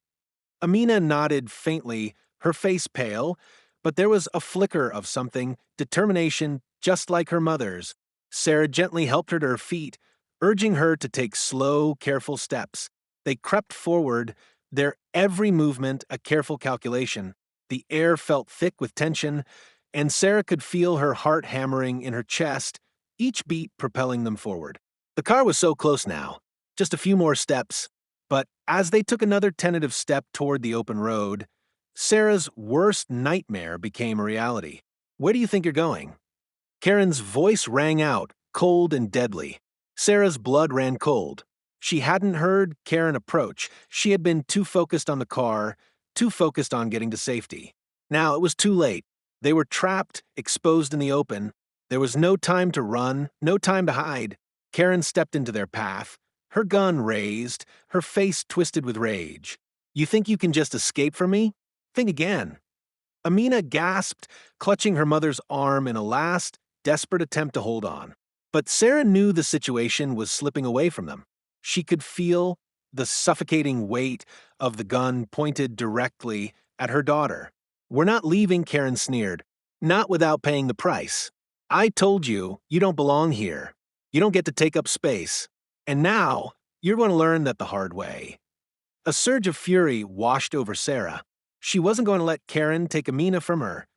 Speaker 1: Amina nodded faintly, her face pale, but there was a flicker of something, determination just like her mother's. Sarah gently helped her to her feet, urging her to take slow, careful steps. They crept forward, their every movement a careful calculation. The air felt thick with tension, and Sarah could feel her heart hammering in her chest, each beat propelling them forward. The car was so close now, just a few more steps, but as they took another tentative step toward the open road, Sarah's worst nightmare became a reality. Where do you think you're going? Karen's voice rang out, cold and deadly. Sarah's blood ran cold. She hadn't heard Karen approach. She had been too focused on the car, too focused on getting to safety. Now it was too late. They were trapped, exposed in the open. There was no time to run, no time to hide. Karen stepped into their path, her gun raised, her face twisted with rage. You think you can just escape from me? Think again. Amina gasped, clutching her mother's arm in a last, desperate attempt to hold on. But Sarah knew the situation was slipping away from them. She could feel the suffocating weight of the gun pointed directly at her daughter. We're not leaving, Karen sneered. Not without paying the price. I told you, you don't belong here. You don't get to take up space. And now, you're going to learn that the hard way. A surge of fury washed over Sarah. She wasn't going to let Karen take Amina from her.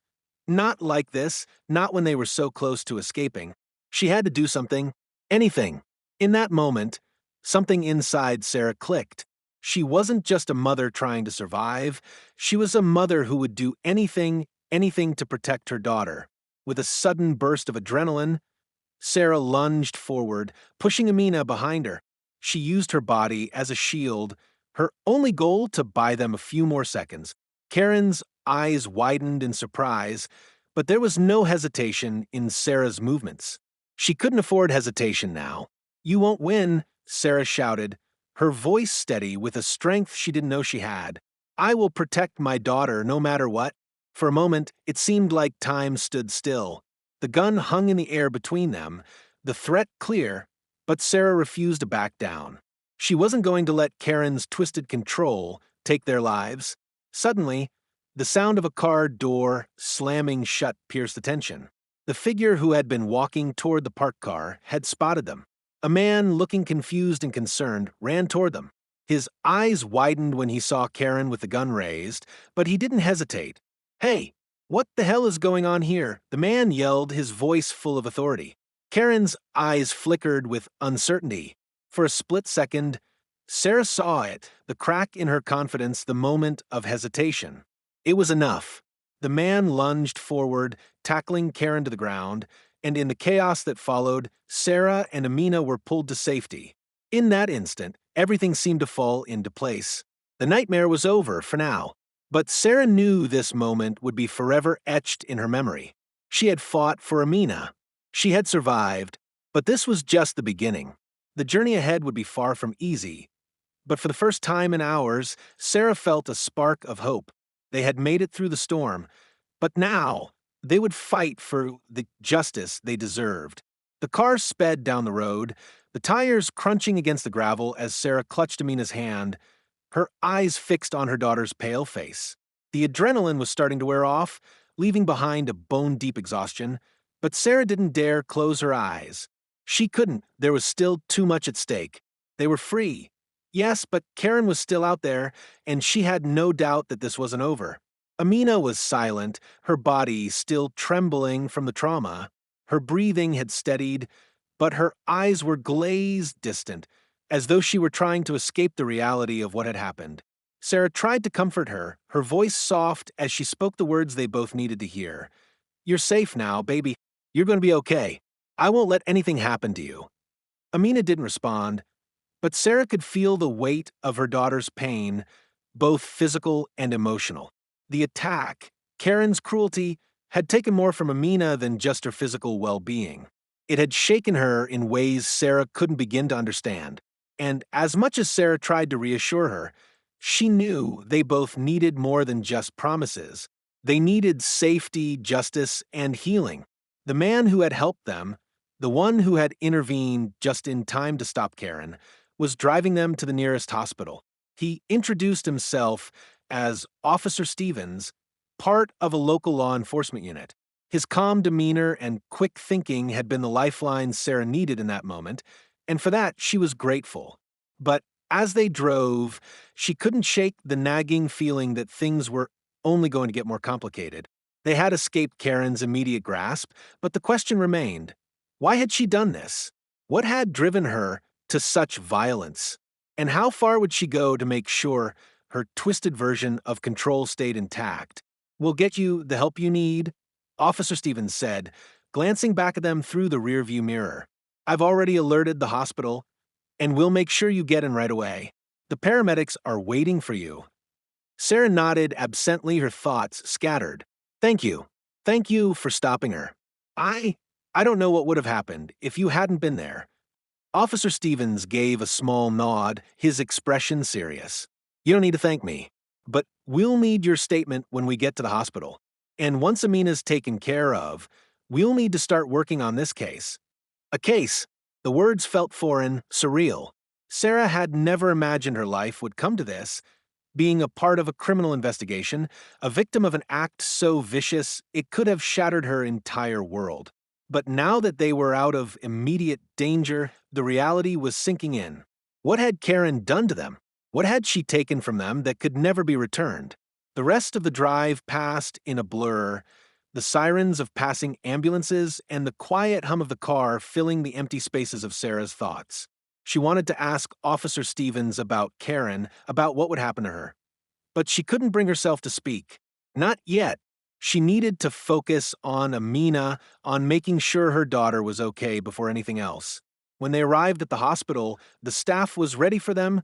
Speaker 1: Not like this, not when they were so close to escaping. She had to do something, anything. In that moment, something inside Sarah clicked. She wasn't just a mother trying to survive. She was a mother who would do anything, anything to protect her daughter. With a sudden burst of adrenaline, Sarah lunged forward, pushing Amina behind her. She used her body as a shield, her only goal to buy them a few more seconds. Karen's eyes widened in surprise, but there was no hesitation in Sarah's movements. She couldn't afford hesitation now. You won't win, Sarah shouted, her voice steady with a strength she didn't know she had. I will protect my daughter no matter what. For a moment, it seemed like time stood still. The gun hung in the air between them, the threat clear, but Sarah refused to back down. She wasn't going to let Karen's twisted control take their lives. Suddenly, the sound of a car door slamming shut pierced attention. The figure who had been walking toward the parked car had spotted them. A man, looking confused and concerned, ran toward them. His eyes widened when he saw Karen with the gun raised, but he didn't hesitate. Hey, what the hell is going on here? The man yelled, his voice full of authority. Karen's eyes flickered with uncertainty. For a split second, Sarah saw it, the crack in her confidence, the moment of hesitation. It was enough. The man lunged forward, tackling Karen to the ground, and in the chaos that followed, Sarah and Amina were pulled to safety. In that instant, everything seemed to fall into place. The nightmare was over for now, but Sarah knew this moment would be forever etched in her memory. She had fought for Amina. She had survived, but this was just the beginning. The journey ahead would be far from easy. But for the first time in hours, Sarah felt a spark of hope. They had made it through the storm, but now they would fight for the justice they deserved. The car sped down the road, the tires crunching against the gravel as Sarah clutched Amina's hand, her eyes fixed on her daughter's pale face. The adrenaline was starting to wear off, leaving behind a bone-deep exhaustion, but Sarah didn't dare close her eyes. She couldn't. There was still too much at stake. They were free. Yes, but Karen was still out there, and she had no doubt that this wasn't over. Amina was silent, her body still trembling from the trauma. Her breathing had steadied, but her eyes were glazed distant, as though she were trying to escape the reality of what had happened. Sarah tried to comfort her, her voice soft as she spoke the words they both needed to hear. You're safe now, baby. You're going to be okay. I won't let anything happen to you. Amina didn't respond, but Sarah could feel the weight of her daughter's pain, both physical and emotional. The attack, Karen's cruelty, had taken more from Amina than just her physical well-being. It had shaken her in ways Sarah couldn't begin to understand. And as much as Sarah tried to reassure her, she knew they both needed more than just promises. They needed safety, justice, and healing. The man who had helped them, the one who had intervened just in time to stop Karen, was driving them to the nearest hospital. He introduced himself as Officer Stevens, part of a local law enforcement unit. His calm demeanor and quick thinking had been the lifeline Sarah needed in that moment, and for that she was grateful. But as they drove, she couldn't shake the nagging feeling that things were only going to get more complicated. They had escaped Karen's immediate grasp, but the question remained. Why had she done this? What had driven her to such violence? And how far would she go to make sure her twisted version of control stayed intact. "We'll get you the help you need," Officer Stevens said, glancing back at them through the rearview mirror. "I've already alerted the hospital, and we'll make sure you get in right away. The paramedics are waiting for you." Sarah nodded absently, her thoughts scattered. "Thank you. Thank you for stopping her. I I don't know what would have happened if you hadn't been there." Officer Stevens gave a small nod, his expression serious. "You don't need to thank me, but we'll need your statement when we get to the hospital. And once Amina's taken care of, we'll need to start working on this case." A case. The words felt foreign, surreal. Sarah had never imagined her life would come to this, being a part of a criminal investigation, a victim of an act so vicious it could have shattered her entire world. But now that they were out of immediate danger, the reality was sinking in. What had Karen done to them? What had she taken from them that could never be returned? The rest of the drive passed in a blur, the sirens of passing ambulances and the quiet hum of the car filling the empty spaces of Sarah's thoughts. She wanted to ask Officer Stevens about Karen, about what would happen to her. But she couldn't bring herself to speak. Not yet. She needed to focus on Amina, on making sure her daughter was okay before anything else. When they arrived at the hospital, the staff was ready for them,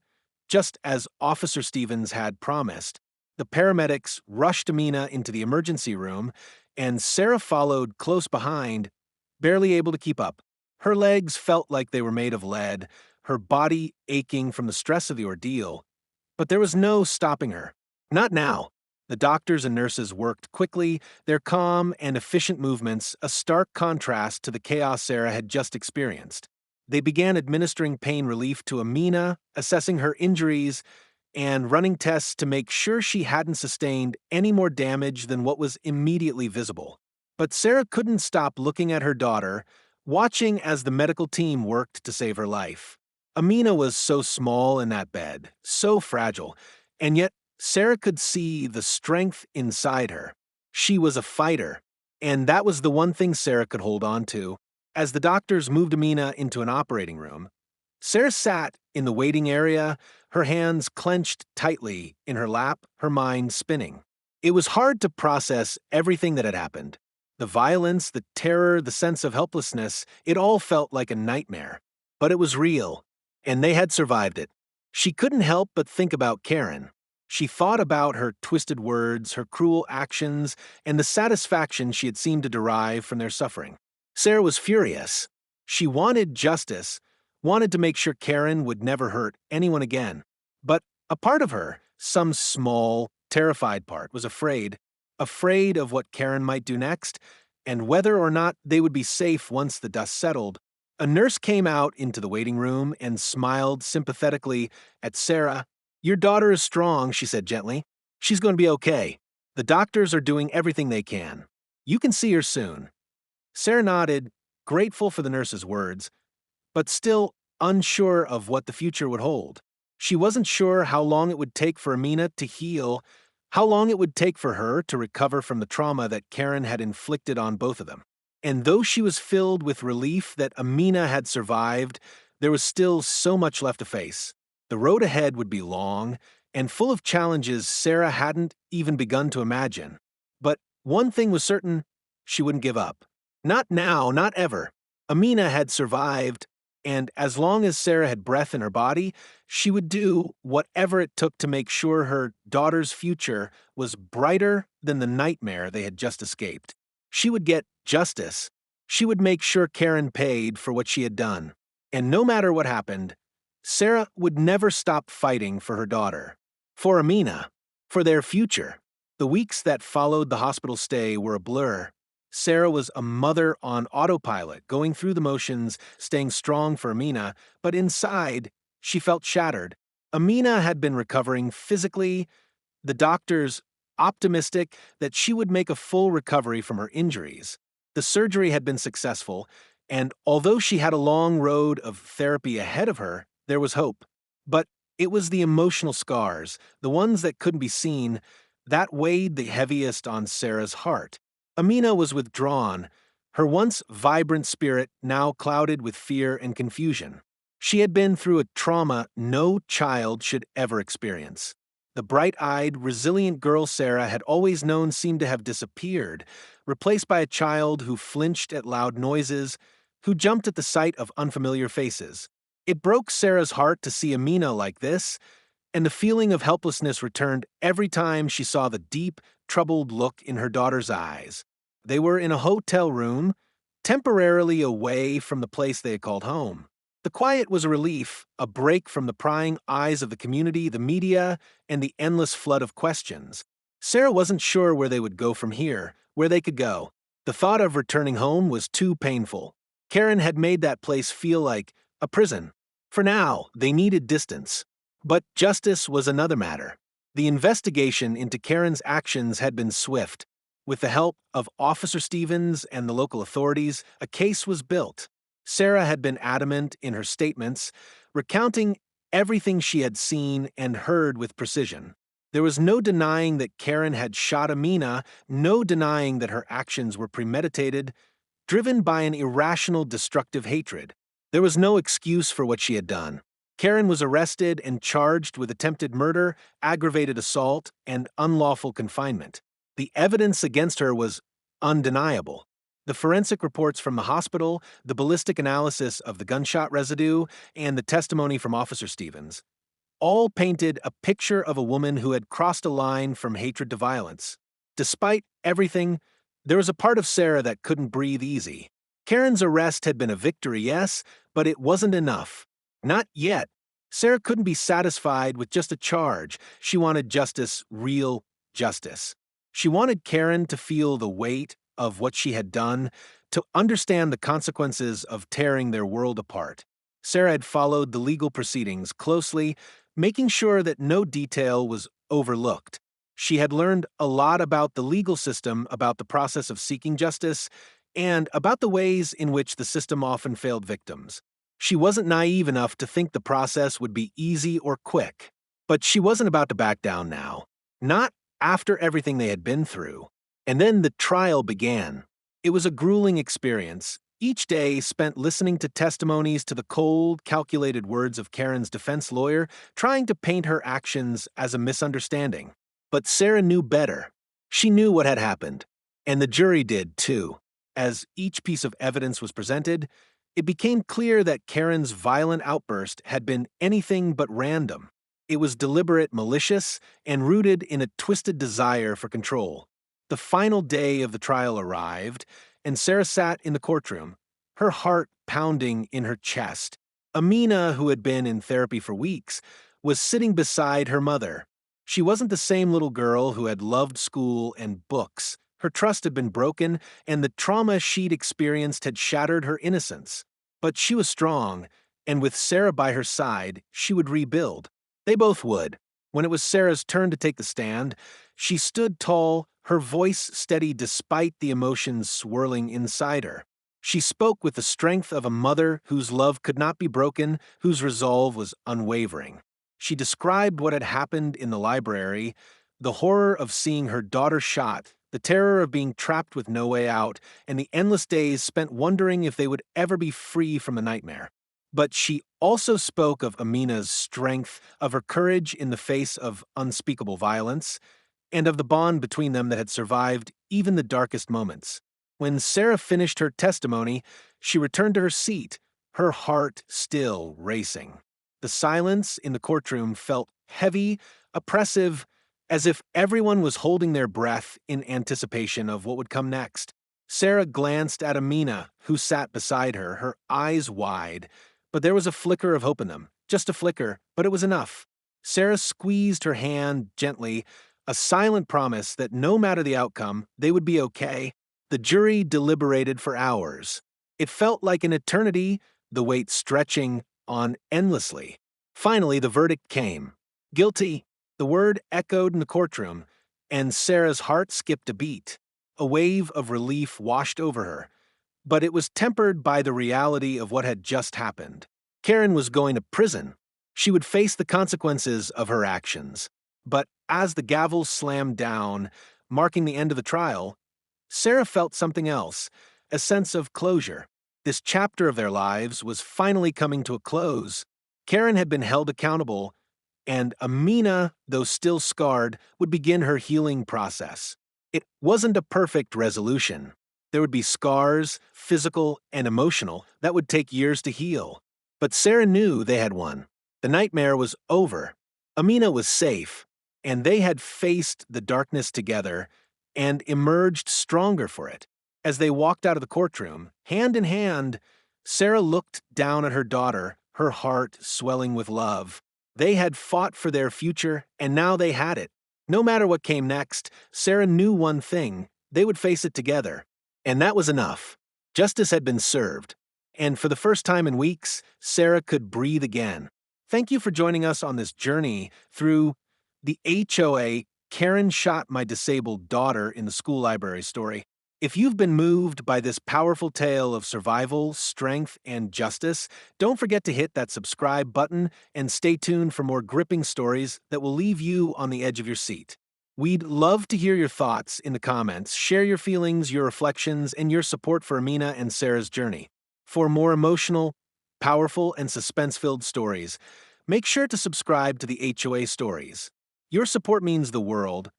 Speaker 1: just as Officer Stevens had promised. The paramedics rushed Amina into the emergency room, and Sarah followed close behind, barely able to keep up. Her legs felt like they were made of lead, her body aching from the stress of the ordeal. But there was no stopping her. Not now. The doctors and nurses worked quickly, their calm and efficient movements a stark contrast to the chaos Sarah had just experienced. They began administering pain relief to Amina, assessing her injuries, and running tests to make sure she hadn't sustained any more damage than what was immediately visible. But Sarah couldn't stop looking at her daughter, watching as the medical team worked to save her life. Amina was so small in that bed, so fragile, and yet Sarah could see the strength inside her. She was a fighter, and that was the one thing Sarah could hold on to. As the doctors moved Amina into an operating room, Sarah sat in the waiting area, her hands clenched tightly in her lap, her mind spinning. It was hard to process everything that had happened. The violence, the terror, the sense of helplessness, it all felt like a nightmare. But it was real, and they had survived it. She couldn't help but think about Karen. She thought about her twisted words, her cruel actions, and the satisfaction she had seemed to derive from their suffering. Sarah was furious. She wanted justice, wanted to make sure Karen would never hurt anyone again. But a part of her, some small, terrified part, was afraid of what Karen might do next, and whether or not they would be safe once the dust settled. A nurse came out into the waiting room and smiled sympathetically at Sarah. "Your daughter is strong," she said gently. "She's going to be okay. The doctors are doing everything they can. You can see her soon." Sarah nodded, grateful for the nurse's words, but still unsure of what the future would hold. She wasn't sure how long it would take for Amina to heal, how long it would take for her to recover from the trauma that Karen had inflicted on both of them. And though she was filled with relief that Amina had survived, there was still so much left to face. The road ahead would be long and full of challenges Sarah hadn't even begun to imagine. But one thing was certain, she wouldn't give up. Not now, not ever. Amina had survived, and as long as Sarah had breath in her body, she would do whatever it took to make sure her daughter's future was brighter than the nightmare they had just escaped. She would get justice. She would make sure Karen paid for what she had done. And no matter what happened, Sarah would never stop fighting for her daughter, for Amina, for their future. The weeks that followed the hospital stay were a blur. Sarah was a mother on autopilot, going through the motions, staying strong for Amina, but inside, she felt shattered. Amina had been recovering physically, the doctors optimistic that she would make a full recovery from her injuries. The surgery had been successful, and although she had a long road of therapy ahead of her, there was hope. But it was the emotional scars, the ones that couldn't be seen, that weighed the heaviest on Sarah's heart. Amina was withdrawn, her once vibrant spirit now clouded with fear and confusion. She had been through a trauma no child should ever experience. The bright-eyed, resilient girl Sarah had always known seemed to have disappeared, replaced by a child who flinched at loud noises, who jumped at the sight of unfamiliar faces. It broke Sarah's heart to see Amina like this, and the feeling of helplessness returned every time she saw the deep, troubled look in her daughter's eyes. They were in a hotel room, temporarily away from the place they had called home. The quiet was a relief, a break from the prying eyes of the community, the media, and the endless flood of questions. Sarah wasn't sure where they would go from here, where they could go. The thought of returning home was too painful. Karen had made that place feel like a prison. For now, they needed distance. But justice was another matter. The investigation into Karen's actions had been swift. With the help of Officer Stevens and the local authorities, a case was built. Sarah had been adamant in her statements, recounting everything she had seen and heard with precision. There was no denying that Karen had shot Amina, no denying that her actions were premeditated, driven by an irrational, destructive hatred. There was no excuse for what she had done. Karen was arrested and charged with attempted murder, aggravated assault, and unlawful confinement. The evidence against her was undeniable. The forensic reports from the hospital, the ballistic analysis of the gunshot residue, and the testimony from Officer Stevens all painted a picture of a woman who had crossed a line from hatred to violence. Despite everything, there was a part of Sarah that couldn't breathe easy. Karen's arrest had been a victory, yes, but it wasn't enough. Not yet. Sarah couldn't be satisfied with just a charge. She wanted justice, real justice. She wanted Karen to feel the weight of what she had done, to understand the consequences of tearing their world apart. Sarah had followed the legal proceedings closely, making sure that no detail was overlooked. She had learned a lot about the legal system, about the process of seeking justice, and about the ways in which the system often failed victims. She wasn't naive enough to think the process would be easy or quick. But she wasn't about to back down now. Not after everything they had been through. And then the trial began. It was a grueling experience. Each day spent listening to testimonies, to the cold, calculated words of Karen's defense lawyer, trying to paint her actions as a misunderstanding. But Sarah knew better. She knew what had happened. And the jury did, too. As each piece of evidence was presented, it became clear that Karen's violent outburst had been anything but random. It was deliberate, malicious, and rooted in a twisted desire for control. The final day of the trial arrived, and Sarah sat in the courtroom, her heart pounding in her chest. Amina, who had been in therapy for weeks, was sitting beside her mother. She wasn't the same little girl who had loved school and books. Her trust had been broken, and the trauma she'd experienced had shattered her innocence. But she was strong, and with Sarah by her side, she would rebuild. They both would. When it was Sarah's turn to take the stand, she stood tall, her voice steady despite the emotions swirling inside her. She spoke with the strength of a mother whose love could not be broken, whose resolve was unwavering. She described what had happened in the library, the horror of seeing her daughter shot, the terror of being trapped with no way out, and the endless days spent wondering if they would ever be free from the nightmare. But she also spoke of Amina's strength, of her courage in the face of unspeakable violence, and of the bond between them that had survived even the darkest moments. When Sarah finished her testimony, she returned to her seat, her heart still racing. The silence in the courtroom felt heavy, oppressive, as if everyone was holding their breath in anticipation of what would come next. Sarah glanced at Amina, who sat beside her, her eyes wide, but there was a flicker of hope in them. Just a flicker, but it was enough. Sarah squeezed her hand gently, a silent promise that no matter the outcome, they would be okay. The jury deliberated for hours. It felt like an eternity, the wait stretching on endlessly. Finally, the verdict came. Guilty. The word echoed in the courtroom, and Sarah's heart skipped a beat. A wave of relief washed over her, but it was tempered by the reality of what had just happened. Karen was going to prison. She would face the consequences of her actions. But as the gavel slammed down, marking the end of the trial, Sarah felt something else, a sense of closure. This chapter of their lives was finally coming to a close. Karen had been held accountable, and Amina, though still scarred, would begin her healing process. It wasn't a perfect resolution. There would be scars, physical and emotional, that would take years to heal. But Sarah knew they had won. The nightmare was over. Amina was safe, and they had faced the darkness together and emerged stronger for it. As they walked out of the courtroom, hand in hand, Sarah looked down at her daughter, her heart swelling with love. They had fought for their future, and now they had it. No matter what came next, Sarah knew one thing: they would face it together. And that was enough. Justice had been served. And for the first time in weeks, Sarah could breathe again. Thank you for joining us on this journey through the HOA Karen shot my disabled daughter in the school library story. If you've been moved by this powerful tale of survival, strength, and justice, don't forget to hit that subscribe button and stay tuned for more gripping stories that will leave you on the edge of your seat. We'd love to hear your thoughts in the comments. Share your feelings, your reflections, and your support for Amina and Sarah's journey. For more emotional, powerful, and suspense-filled stories, make sure to subscribe to the HOA Stories. Your support means the world,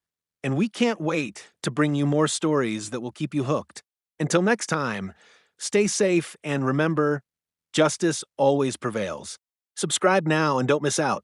Speaker 1: and we can't wait to bring you more stories that will keep you hooked. Until next time, stay safe and remember, justice always prevails. Subscribe now and don't miss out.